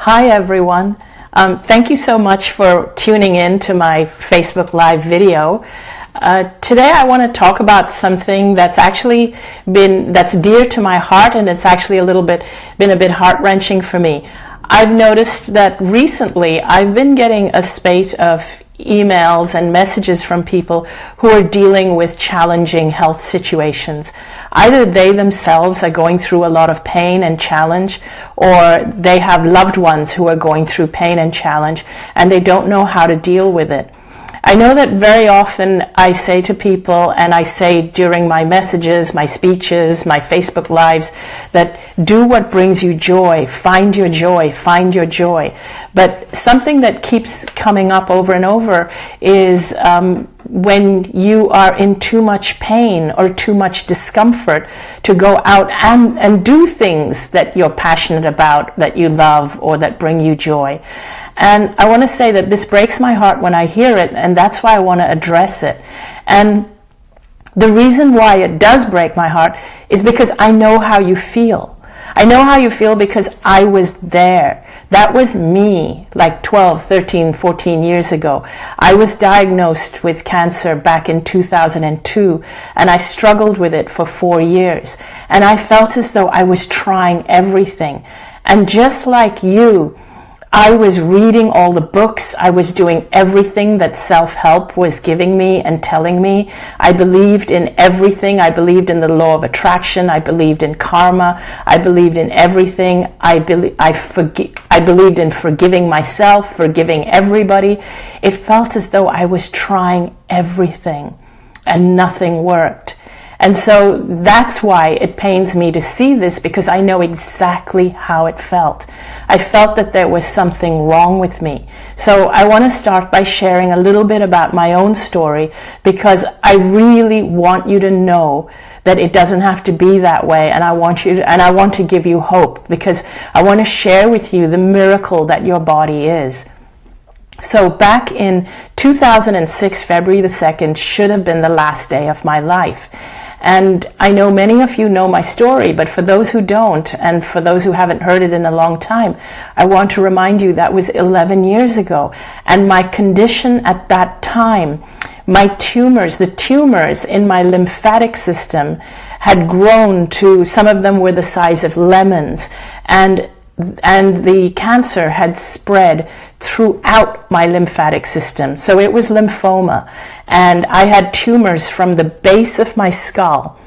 Hi everyone. Thank you so much for tuning in to my Facebook Live video. Today I want to talk about something that's actually that's dear to my heart, and it's actually been a bit heart-wrenching for me. I've noticed that recently I've been getting a spate of emails and messages from people who are dealing with challenging health situations. Either they themselves are going through a lot of pain and challenge, or they have loved ones who are going through pain and challenge and they don't know how to deal with it. I know that very often I say to people, and I say during my messages, my speeches, my Facebook Lives, that do what brings you joy, find your joy, find your joy. But something that keeps coming up over and over is when you are in too much pain or too much discomfort to go out and do things that you're passionate about, that you love, or that bring you joy. And I want to say that this breaks my heart when I hear it, and that's why I want to address it. And the reason why it does break my heart is because I know how you feel. I know how you feel because I was there. That was me like 12, 13, 14 years ago. I was diagnosed with cancer back in 2002, and I struggled with it for 4 years. And I felt as though I was trying everything. And just like you, I was reading all the books. I was doing everything that self-help was giving me and telling me. I believed in everything. I believed in the law of attraction. I believed in karma. I believed in everything. I believed in forgiving myself, forgiving everybody. It felt as though I was trying everything and nothing worked. And so that's why it pains me to see this, because I know exactly how it felt. I felt that there was something wrong with me. So I want to start by sharing a little bit about my own story, because I really want you to know that it doesn't have to be that way. And I want to give you hope, because I want to share with you the miracle that your body is. So back in 2006, February the 2nd should have been the last day of my life. And I know many of you know my story, but for those who don't, and for those who haven't heard it in a long time, I want to remind you that was 11 years ago. And my condition at that time, my tumors, the tumors in my lymphatic system had grown to, some of them were the size of lemons, and the cancer had spread throughout my lymphatic system. So it was lymphoma, and I had tumors from the base of my skull,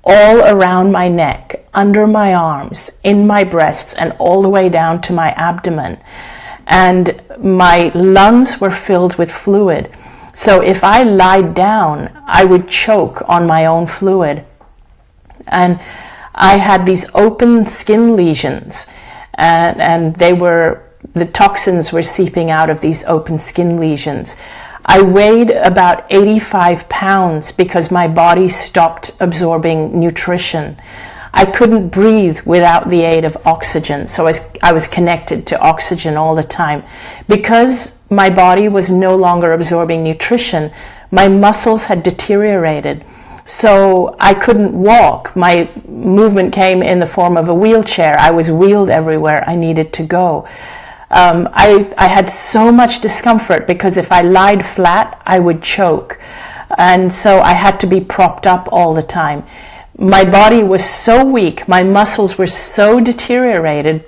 all around my neck, under my arms, in my breasts, and all the way down to my abdomen. And my lungs were filled with fluid. So if I lied down, I would choke on my own fluid. And I had these open skin lesions, and the toxins were seeping out of these open skin lesions. I weighed about 85 pounds because my body stopped absorbing nutrition. I couldn't breathe without the aid of oxygen, so I was connected to oxygen all the time. Because my body was no longer absorbing nutrition, my muscles had deteriorated. So I couldn't walk. My movement came in the form of a wheelchair. I was wheeled everywhere I needed to go. I had so much discomfort because if I lied flat, I would choke. And so I had to be propped up all the time. My body was so weak, my muscles were so deteriorated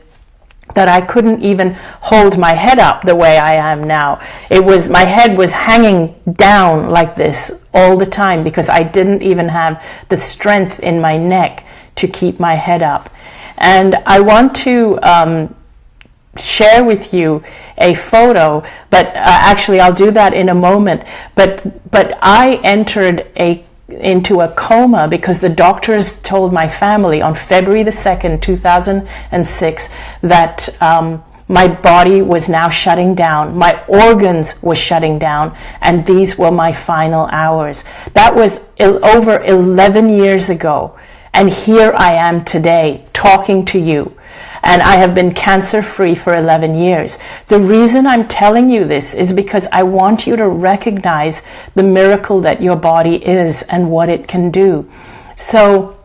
that I couldn't even hold my head up the way I am now. My head was hanging down like this all the time because I didn't even have the strength in my neck to keep my head up. And I want to share with you a photo, but actually I'll do that in a moment. But I entered into a coma because the doctors told my family on February the 2nd, 2006, that my body was now shutting down, my organs were shutting down, and these were my final hours. That was over 11 years ago, and here I am today talking to you. And I have been cancer-free for 11 years. The reason I'm telling you this is because I want you to recognize the miracle that your body is and what it can do. So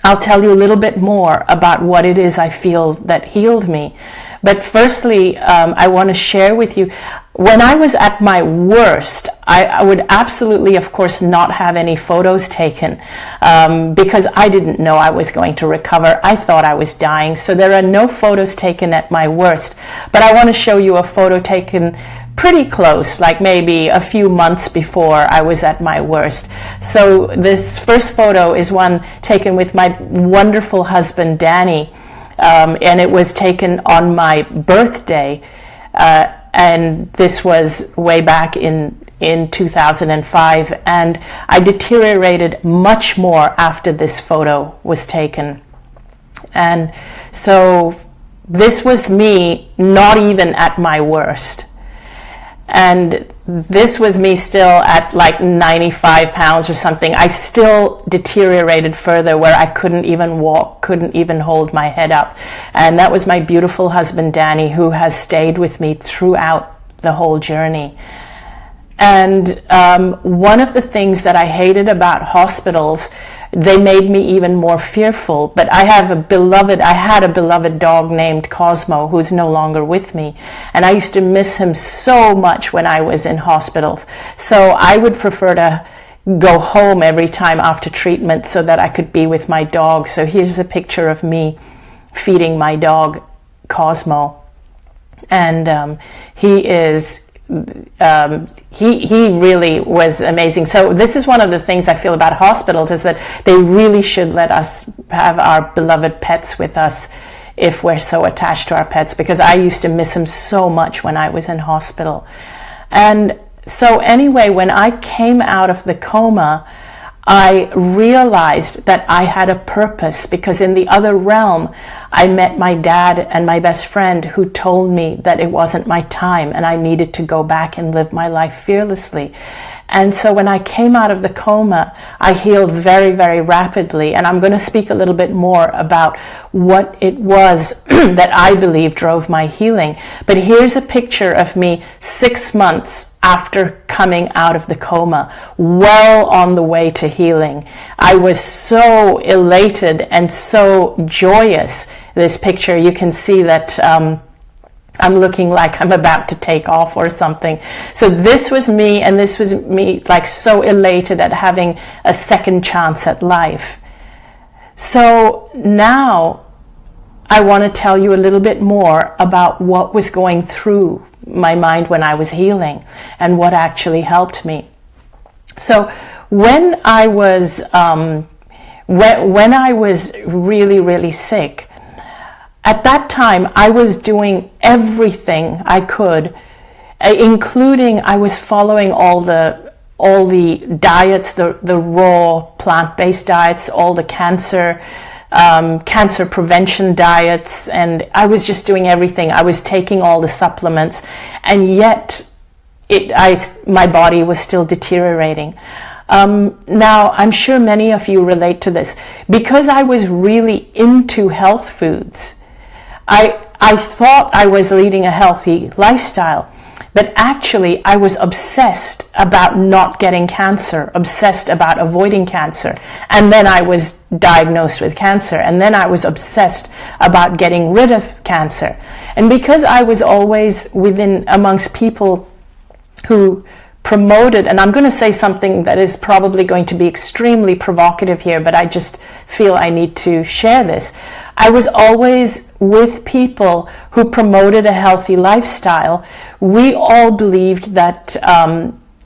I'll tell you a little bit more about what it is I feel that healed me. But firstly, I want to share with you, when I was at my worst, I would absolutely, of course, not have any photos taken because I didn't know I was going to recover. I thought I was dying. So there are no photos taken at my worst. But I want to show you a photo taken pretty close, like maybe a few months before I was at my worst. So this first photo is one taken with my wonderful husband, Danny. And it was taken on my birthday, and this was way back in 2005, and I deteriorated much more after this photo was taken. And so this was me not even at my worst. And this was me still at like 95 pounds or something. I still deteriorated further where I couldn't even walk, couldn't even hold my head up. And that was my beautiful husband, Danny, who has stayed with me throughout the whole journey. And one of the things that I hated about hospitals, they made me even more fearful. But I had a beloved dog named Cosmo, who's no longer with me. And I used to miss him so much when I was in hospitals. So I would prefer to go home every time after treatment so that I could be with my dog. So here's a picture of me feeding my dog, Cosmo. And he is... he really was amazing. So this is one of the things I feel about hospitals, is that they really should let us have our beloved pets with us if we're so attached to our pets, because I used to miss him so much when I was in hospital. And so anyway, when I came out of the coma, I realized that I had a purpose, because in the other realm, I met my dad and my best friend, who told me that it wasn't my time and I needed to go back and live my life fearlessly. And so when I came out of the coma, I healed very, very rapidly. And I'm going to speak a little bit more about what it was that I believe drove my healing. But here's a picture of me 6 months after coming out of the coma, well on the way to healing. I was so elated and so joyous. This picture, you can see that I'm looking like I'm about to take off or something. So this was me, and this was me like so elated at having a second chance at life. So now I want to tell you a little bit more about what was going through my mind when I was healing and what actually helped me. So when I was when I was really, really sick, at that time, I was doing everything I could, including I was following all the diets, the raw plant-based diets, all the cancer prevention diets, and I was just doing everything. I was taking all the supplements, and yet my body was still deteriorating. Now, I'm sure many of you relate to this. Because I was really into health foods, I thought I was leading a healthy lifestyle, but actually I was obsessed about not getting cancer, obsessed about avoiding cancer. And then I was diagnosed with cancer, and then I was obsessed about getting rid of cancer. And because I was always amongst people who promoted, and I'm going to say something that is probably going to be extremely provocative here, but I just feel I need to share this. I was always with people who promoted a healthy lifestyle. We all believed that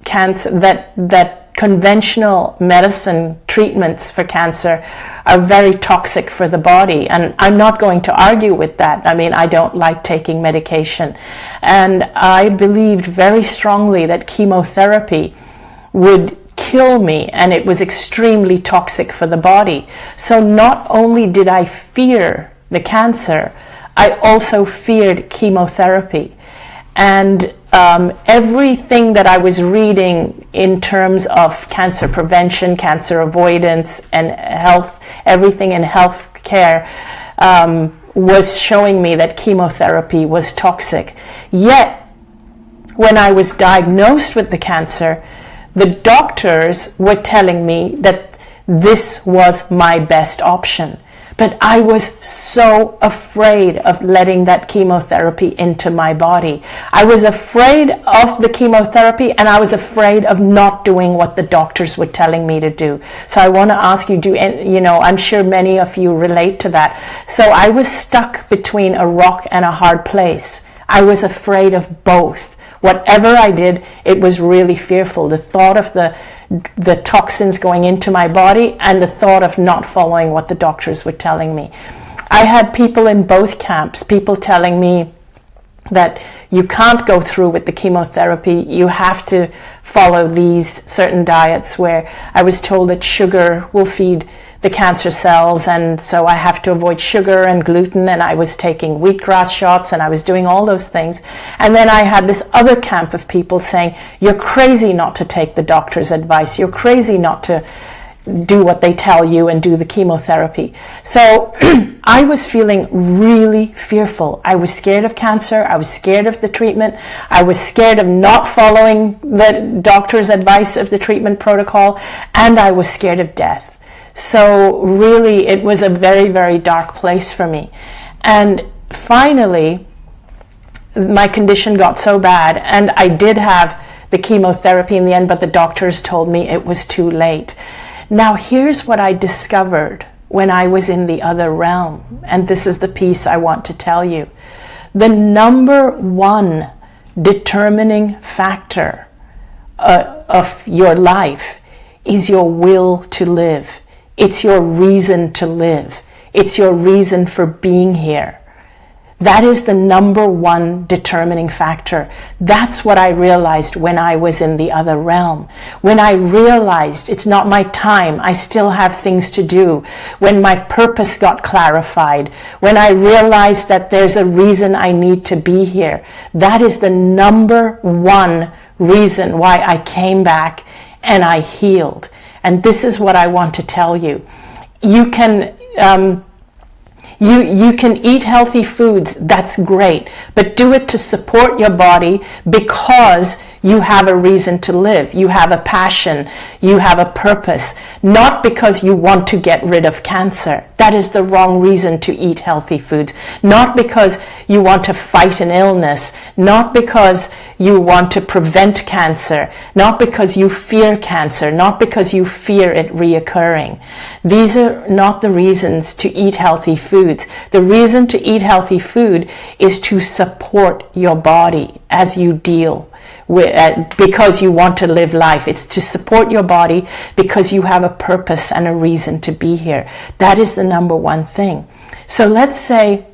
that conventional medicine treatments for cancer are very toxic for the body, and I'm not going to argue with that. I mean, I don't like taking medication, and I believed very strongly that chemotherapy would kill me, and it was extremely toxic for the body. So not only did I fear the cancer, I also feared chemotherapy. And everything that I was reading in terms of cancer prevention, cancer avoidance, and health, everything in health care, was showing me that chemotherapy was toxic. Yet, when I was diagnosed with the cancer, the doctors were telling me that this was my best option. But I was so afraid of letting that chemotherapy into my body. I was afraid of the chemotherapy, and I was afraid of not doing what the doctors were telling me to do. So I want to ask you, I'm sure many of you relate to that. So I was stuck between a rock and a hard place. I was afraid of both. Whatever I did, it was really fearful. The thought of the toxins going into my body and the thought of not following what the doctors were telling me. I had people in both camps, people telling me that you can't go through with the chemotherapy, you have to follow these certain diets, where I was told that sugar will feed the cancer cells, and so I have to avoid sugar and gluten, and I was taking wheatgrass shots, and I was doing all those things. And then I had this other camp of people saying, you're crazy not to take the doctor's advice, you're crazy not to do what they tell you and do the chemotherapy. So I was feeling really fearful. I was scared of cancer, I was scared of the treatment, I was scared of not following the doctor's advice of the treatment protocol, and I was scared of death. So really, it was a very, very dark place for me. And finally, my condition got so bad, and I did have the chemotherapy in the end, but the doctors told me it was too late. Now, here's what I discovered when I was in the other realm, and this is the piece I want to tell you. The number one determining factor of your life is your will to live. It's your reason to live. It's your reason for being here. That is the number one determining factor. That's what I realized when I was in the other realm. When I realized it's not my time, I still have things to do. When my purpose got clarified. When I realized that there's a reason I need to be here. That is the number one reason why I came back and I healed. And this is what I want to tell you. You can you can eat healthy foods, that's great, but do it to support your body because you have a reason to live. You have a passion, you have a purpose, not because you want to get rid of cancer. That is the wrong reason to eat healthy foods. Not because you want to fight an illness, not because you want to prevent cancer, not because you fear cancer, not because you fear it reoccurring. These are not the reasons to eat healthy foods. The reason to eat healthy food is to support your body as you deal with, because you want to live life. It's to support your body because you have a purpose and a reason to be here. That is the number one thing. So let's say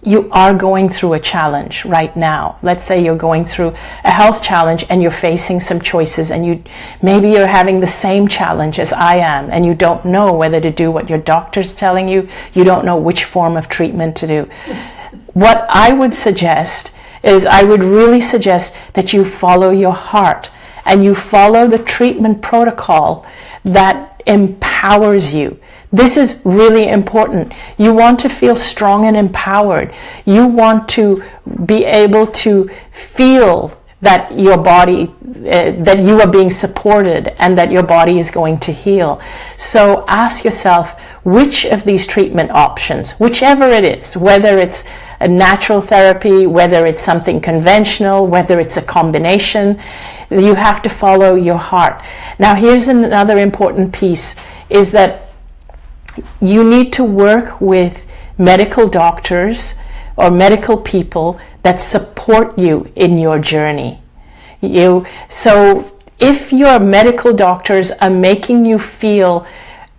you are going through a challenge right now. Let's say you're going through a health challenge and you're facing some choices, and maybe you're having the same challenge as I am, and you don't know whether to do what your doctor's telling you. You don't know which form of treatment to do. What I would suggest is I would really suggest that you follow your heart and you follow the treatment protocol that empowers you. This is really important. You want to feel strong and empowered. You want to be able to feel that your body, that you are being supported and that your body is going to heal. So ask yourself, which of these treatment options, whichever it is, whether it's a natural therapy, whether it's something conventional, whether it's a combination, you have to follow your heart. Now, here's another important piece, is that you need to work with medical doctors or medical people that support you in your journey. So if your medical doctors are making you feel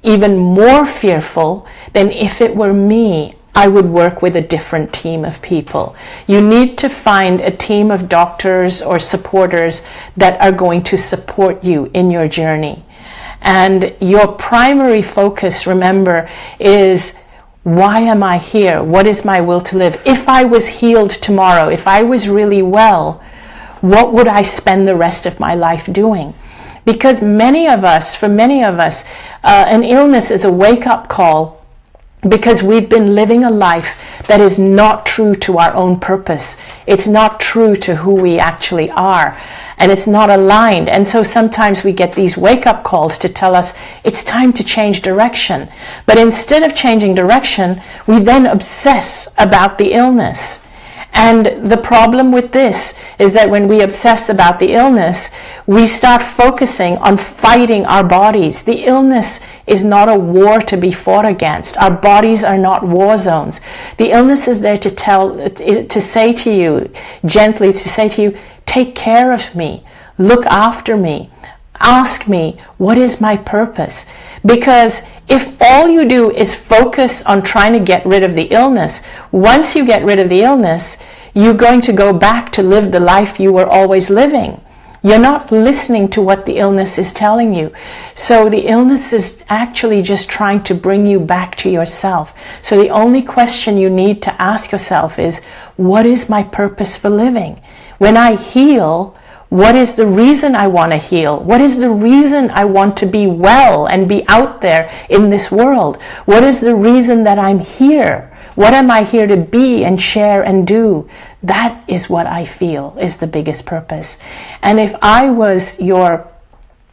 even more fearful, then if it were me, I would work with a different team of people. You need to find a team of doctors or supporters that are going to support you in your journey. And your primary focus, remember, is, why am I here? What is my will to live? If I was healed tomorrow, if I was really well, what would I spend the rest of my life doing? Because for many of us, an illness is a wake-up call, because we've been living a life that is not true to our own purpose. It's not true to who we actually are. And it's not aligned. And so sometimes we get these wake-up calls to tell us it's time to change direction. But instead of changing direction, we then obsess about the illness. And the problem with this is that when we obsess about the illness, we start focusing on fighting our bodies. The illness is not a war to be fought against. Our bodies are not war zones. The illness is there to say to you, gently to say to you, take care of me, look after me, ask me, what is my purpose? Because if all you do is focus on trying to get rid of the illness, once you get rid of the illness, you're going to go back to live the life you were always living. You're not listening to what the illness is telling you. So the illness is actually just trying to bring you back to yourself. So the only question you need to ask yourself is, what is my purpose for living? When I heal, what is the reason I want to heal? What is the reason I want to be well and be out there in this world? What is the reason that I'm here? What am I here to be and share and do? That is what I feel is the biggest purpose. And if I was your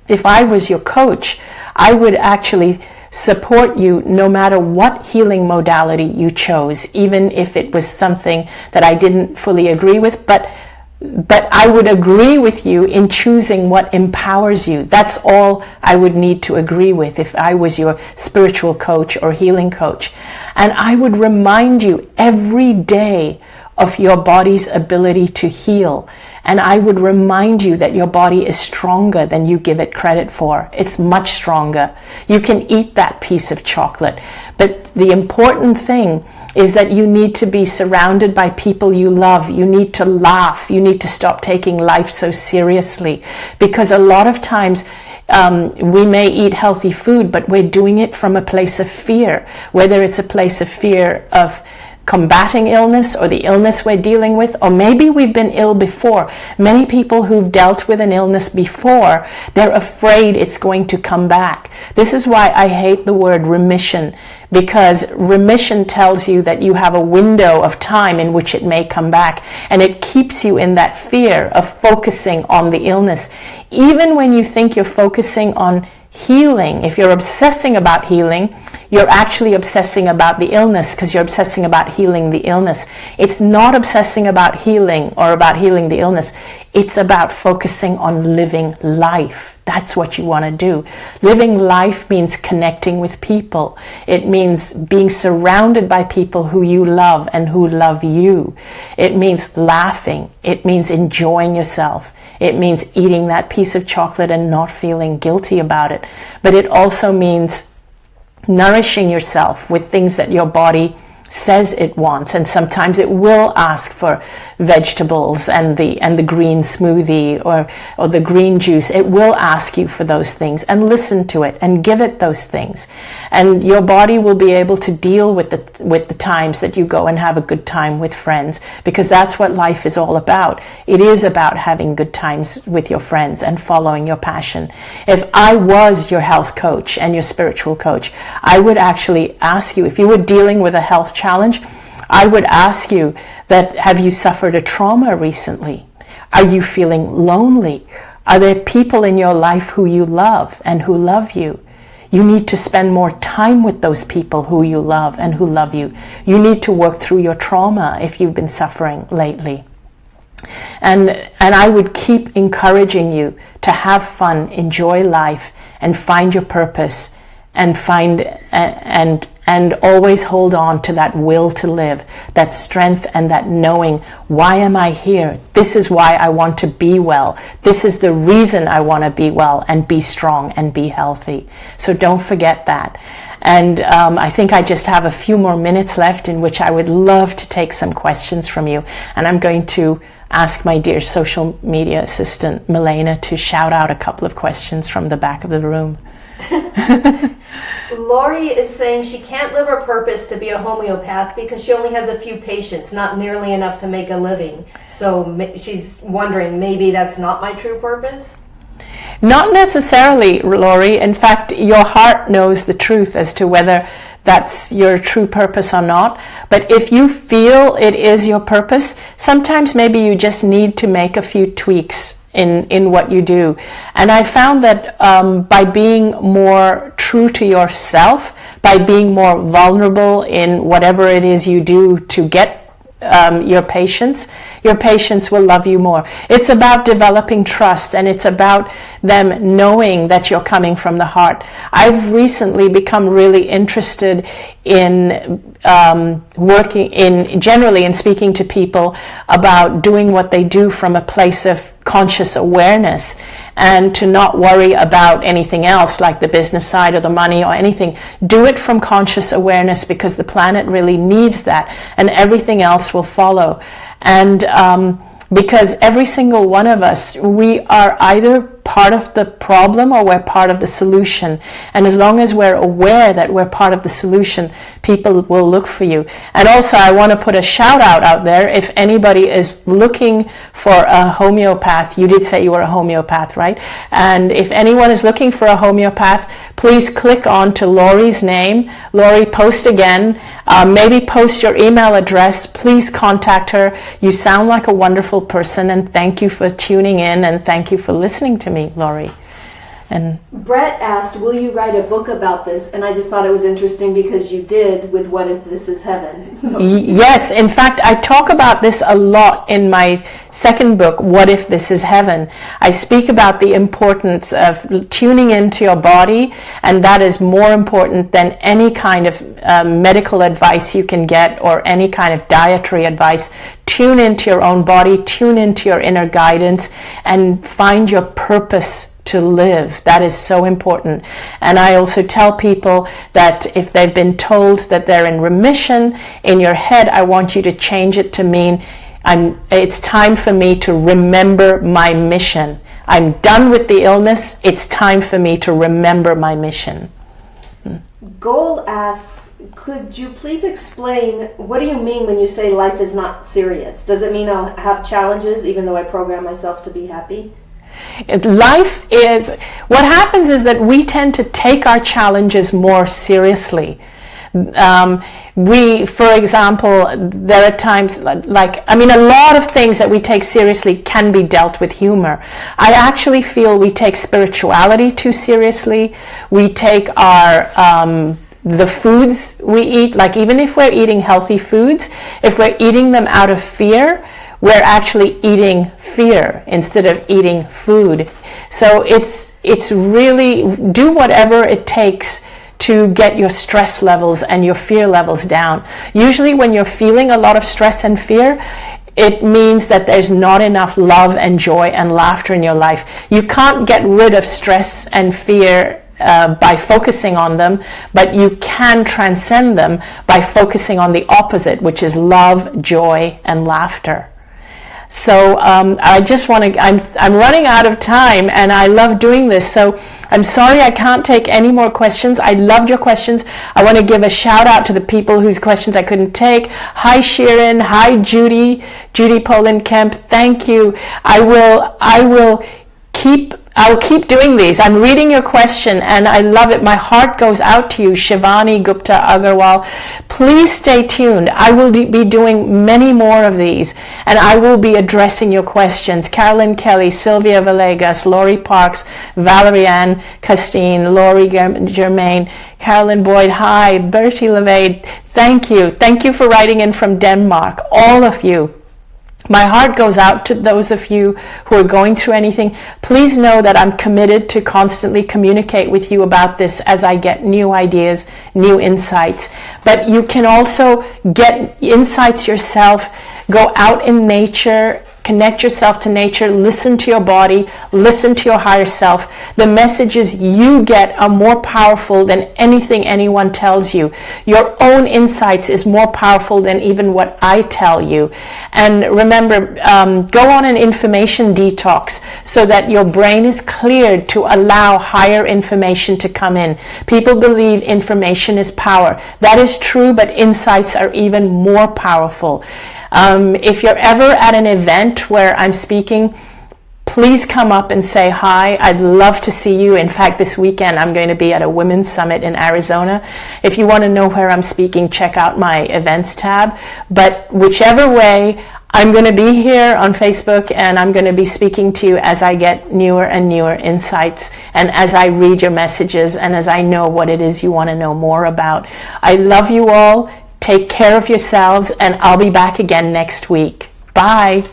coach, I would actually support you no matter what healing modality you chose, even if it was something that I didn't fully agree with, but I would agree with you in choosing what empowers you. That's all I would need to agree with if I was your spiritual coach or healing coach. And I would remind you every day of your body's ability to heal. And I would remind you that your body is stronger than you give it credit for. It's much stronger. You can eat that piece of chocolate. But the important thing is that you need to be surrounded by people you love. You need to laugh. You need to stop taking life so seriously. Because a lot of times we may eat healthy food, but we're doing it from a place of fear. Whether it's a place of fear of combating illness or the illness we're dealing with, or maybe we've been ill before. Many people who've dealt with an illness before, they're afraid it's going to come back. This is why I hate the word remission, because remission tells you that you have a window of time in which it may come back, and it keeps you in that fear of focusing on the illness. Even when you think you're focusing on healing, if you're obsessing about healing, you're actually obsessing about the illness, because you're obsessing about healing the illness. It's not obsessing about healing or about healing the illness. It's about focusing on living life. That's what you want to do. Living life means connecting with people. It means being surrounded by people who you love and who love you. It means laughing. It means enjoying yourself. It means eating that piece of chocolate and not feeling guilty about it. But it also means nourishing yourself with things that your body says it wants, and sometimes it will ask for vegetables and the green smoothie or the green juice. It will ask you for those things, and listen to it and give it those things, and your body will be able to deal with the times that you go and have a good time with friends, because that's what life is all about. It is about having good times with your friends and following your passion. If I was your health coach and your spiritual coach, I would actually ask you, if you were dealing with a health challenge, I would ask you that, have you suffered a trauma recently? Are you feeling lonely? Are there people in your life who you love and who love you? You need to spend more time with those people who you love and who love you. You need to work through your trauma if you've been suffering lately. And I would keep encouraging you to have fun, enjoy life, and find your purpose, and and always hold on to that will to live, that strength and that knowing, why am I here? This is why I want to be well. This is the reason I want to be well and be strong and be healthy. So don't forget that. And I think I just have a few more minutes left in which I would love to take some questions from you. And I'm going to ask my dear social media assistant, Milena, to shout out a couple of questions from the back of the room. Lori is saying she can't live her purpose to be a homeopath because she only has a few patients, not nearly enough to make a living. So she's wondering, maybe that's not my true purpose? Not necessarily, Lori. In fact, your heart knows the truth as to whether that's your true purpose or not. But if you feel it is your purpose, sometimes maybe you just need to make a few tweaks in what you do. And I found that by being more true to yourself, by being more vulnerable in whatever it is you do to get your patients will love you more. It's about developing trust, and it's about them knowing that you're coming from the heart. I've recently become really interested in working in generally in speaking to people about doing what they do from a place of conscious awareness, and to not worry about anything else like the business side or the money or anything. Do it from conscious awareness, because the planet really needs that, and everything else will follow. And because every single one of us, we are either part of the problem or we're part of the solution. And as long as we're aware that we're part of the solution, people will look for you. And also, I want to put a shout out there. If anybody is looking for a homeopath, you did say you were a homeopath, right? And if anyone is looking for a homeopath, please click on to Lori's name. Lori, post again. Maybe post your email address. Please contact her. You sound like a wonderful person, and thank you for tuning in, and thank you for listening to me, Lori. And Brett asked, will you write a book about this? And I just thought it was interesting because you did with What If This Is Heaven. So. Yes, in fact, I talk about this a lot in my second book, What If This Is Heaven. I speak about the importance of tuning into your body, and that is more important than any kind of medical advice you can get or any kind of dietary advice. Tune into your own body, tune into your inner guidance, and find your purpose to live. That is so important. And I also tell people that if they've been told that they're in remission, in your head, I want you to change it to mean it's time for me to remember my mission. I'm done with the illness. It's time for me to remember my mission. Gold asks, could you please explain, what do you mean when you say life is not serious? Does it mean I'll have challenges even though I program myself to be happy? Life is, what happens is that we tend to take our challenges more seriously. For example, there are times a lot of things that we take seriously can be dealt with humor. I actually feel we take spirituality too seriously. We take the foods we eat, like even if we're eating healthy foods, if we're eating them out of fear, we're actually eating fear instead of eating food. So it's really do whatever it takes to get your stress levels and your fear levels down. Usually when you're feeling a lot of stress and fear, it means that there's not enough love and joy and laughter in your life. You can't get rid of stress and fear by focusing on them, but you can transcend them by focusing on the opposite, which is love, joy, and laughter. So I just want to, I'm running out of time, and I love doing this. So I'm sorry I can't take any more questions. I loved your questions. I want to give a shout out to the people whose questions I couldn't take. Hi Sharon, hi Judy Poland Kemp. Thank you. I'll keep doing these. I'm reading your question and I love it. My heart goes out to you, Shivani Gupta Agarwal. Please stay tuned. I will be doing many more of these, and I will be addressing your questions. Carolyn Kelly, Sylvia Villegas, Lori Parks, Valerie Ann Castine, Lori Germain, Carolyn Boyd, hi, Bertie Levade. Thank you. Thank you for writing in from Denmark, all of you. My heart goes out to those of you who are going through anything. Please know that I'm committed to constantly communicate with you about this as I get new ideas, new insights. But you can also get insights yourself. Go out in nature, connect yourself to nature, listen to your body, listen to your higher self. The messages you get are more powerful than anything anyone tells you. Your own insights is more powerful than even what I tell you. And remember, go on an information detox so that your brain is cleared to allow higher information to come in. People believe information is power. That is true, but insights are even more powerful. If you're ever at an event where I'm speaking, please come up and say hi. I'd love to see you. In fact, this weekend I'm going to be at a women's summit in Arizona. If you want to know where I'm speaking, check out my events tab. But whichever way, I'm going to be here on Facebook, and I'm going to be speaking to you as I get newer and newer insights, and as I read your messages, and as I know what it is you want to know more about. I love you all. Take care of yourselves, and I'll be back again next week. Bye.